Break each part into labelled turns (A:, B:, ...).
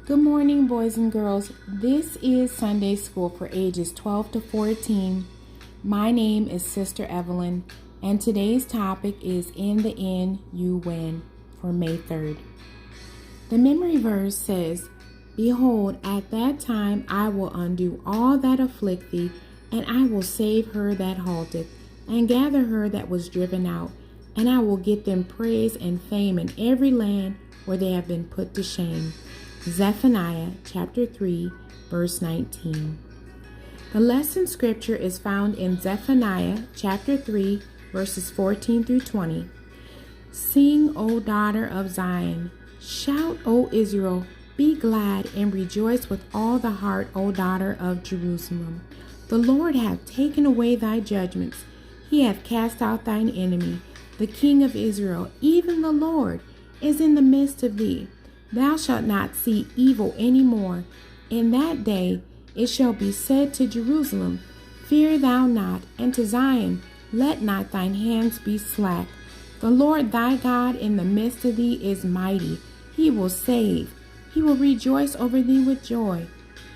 A: Good morning, boys and girls. This is Sunday School for ages 12 to 14. My name is Sister Evelyn, and today's topic is In the End, You Win for May 3rd. The memory verse says, Behold, at that time I will undo all that afflict thee, and I will save her that halteth, and gather her that was driven out, and I will get them praise and fame in every land where they have been put to shame. Zephaniah chapter 3, verse 19. The lesson scripture is found in Zephaniah chapter 3, verses 14 through 20. Sing, O daughter of Zion. Shout, O Israel. Be glad and rejoice with all the heart, O daughter of Jerusalem. The Lord hath taken away thy judgments. He hath cast out thine enemy. The King of Israel, even the Lord, is in the midst of thee. Thou shalt not see evil any more. In that day it shall be said to Jerusalem, Fear thou not, and to Zion, Let not thine hands be slack. The Lord thy God in the midst of thee is mighty. He will save. He will rejoice over thee with joy.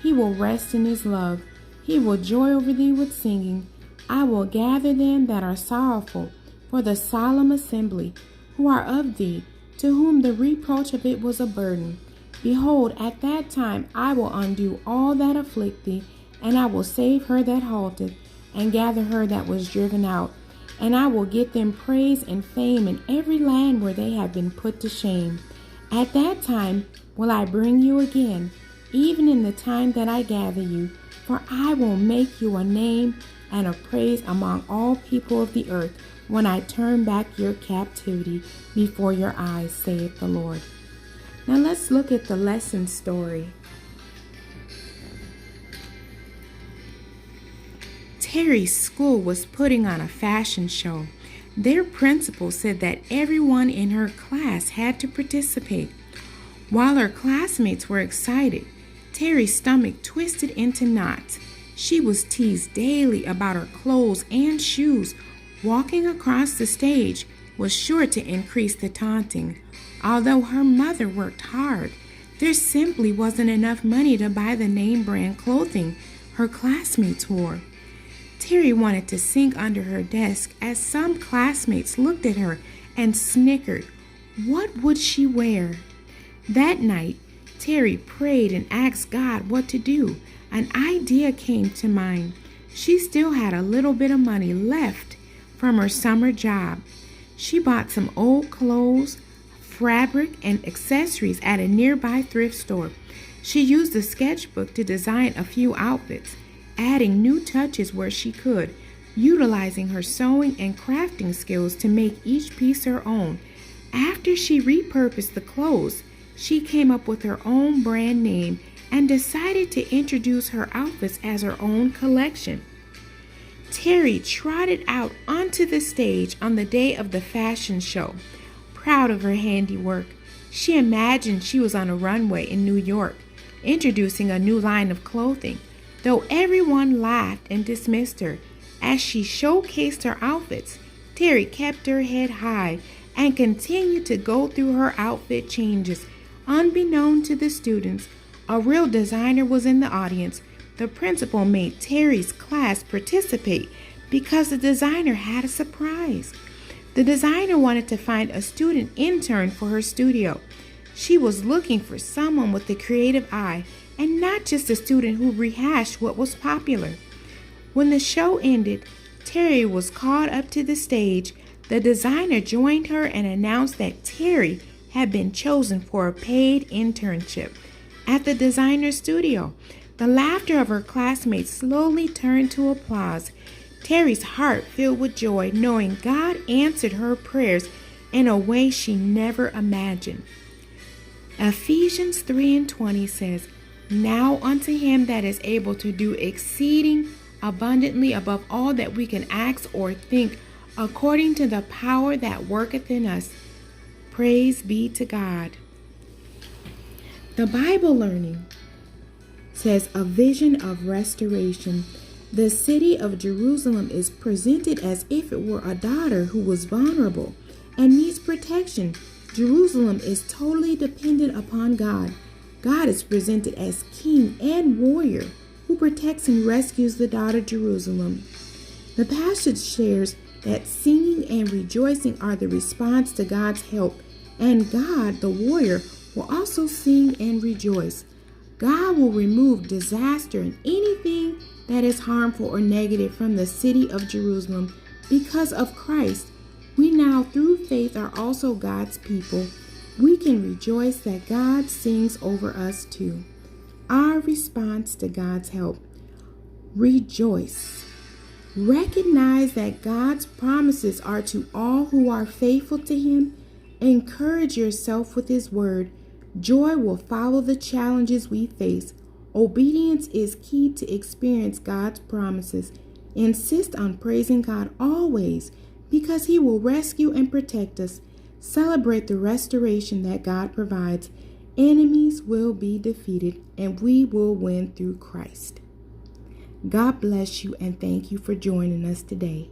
A: He will rest in his love. He will joy over thee with singing. I will gather them that are sorrowful for the solemn assembly, who are of thee, to whom the reproach of it was a burden. Behold, at that time I will undo all that afflict thee, and I will save her that halteth, and gather her that was driven out. And I will get them praise and fame in every land where they have been put to shame. At that time will I bring you again, even in the time that I gather you, for I will make you a name and a praise among all people of the earth, when I turn back your captivity before your eyes, saith the Lord. Now let's look at the lesson story. Terry's school was putting on a fashion show. Their principal said that everyone in her class had to participate. While her classmates were excited, Terry's stomach twisted into knots. She was teased daily about her clothes and shoes. Walking across the stage was sure to increase the taunting. Although her mother worked hard, there simply wasn't enough money to buy the name brand clothing her classmates wore. Terry wanted to sink under her desk as some classmates looked at her and snickered. What would she wear? That night, Terry prayed and asked God what to do. An idea came to mind. She still had a little bit of money left from her summer job. She bought some old clothes, fabric, and accessories at a nearby thrift store. She used a sketchbook to design a few outfits, adding new touches where she could, utilizing her sewing and crafting skills to make each piece her own. After she repurposed the clothes, she came up with her own brand name and decided to introduce her outfits as her own collection. Terry trotted out onto the stage on the day of the fashion show. Proud of her handiwork, she imagined she was on a runway in New York, introducing a new line of clothing. Though everyone laughed and dismissed her, as she showcased her outfits, Terry kept her head high and continued to go through her outfit changes. Unbeknown to the students, a real designer was in the audience. The principal made Terry's class participate because the designer had a surprise. The designer wanted to find a student intern for her studio. She was looking for someone with a creative eye and not just a student who rehashed what was popular. When the show ended, Terry was called up to the stage. The designer joined her and announced that Terry had been chosen for a paid internship at the designer's studio. The laughter of her classmates slowly turned to applause. Terry's heart filled with joy, knowing God answered her prayers in a way she never imagined. Ephesians 3:20 says, Now unto him that is able to do exceeding abundantly above all that we can ask or think, according to the power that worketh in us. Praise be to God. The Bible learning says a vision of restoration. The city of Jerusalem is presented as if it were a daughter who was vulnerable and needs protection. Jerusalem is totally dependent upon God. God is presented as king and warrior who protects and rescues the daughter Jerusalem. The passage shares that singing and rejoicing are the response to God's help, and God, the warrior, will also sing and rejoice. God will remove disaster and anything that is harmful or negative from the city of Jerusalem. Because of Christ, we now through faith are also God's people. We can rejoice that God sings over us too. Our response to God's help: rejoice. Recognize that God's promises are to all who are faithful to Him. Encourage yourself with His word. Joy will follow the challenges we face. Obedience is key to experience God's promises. Insist on praising God always because He will rescue and protect us. Celebrate the restoration that God provides. Enemies will be defeated and we will win through Christ. God bless you and thank you for joining us today.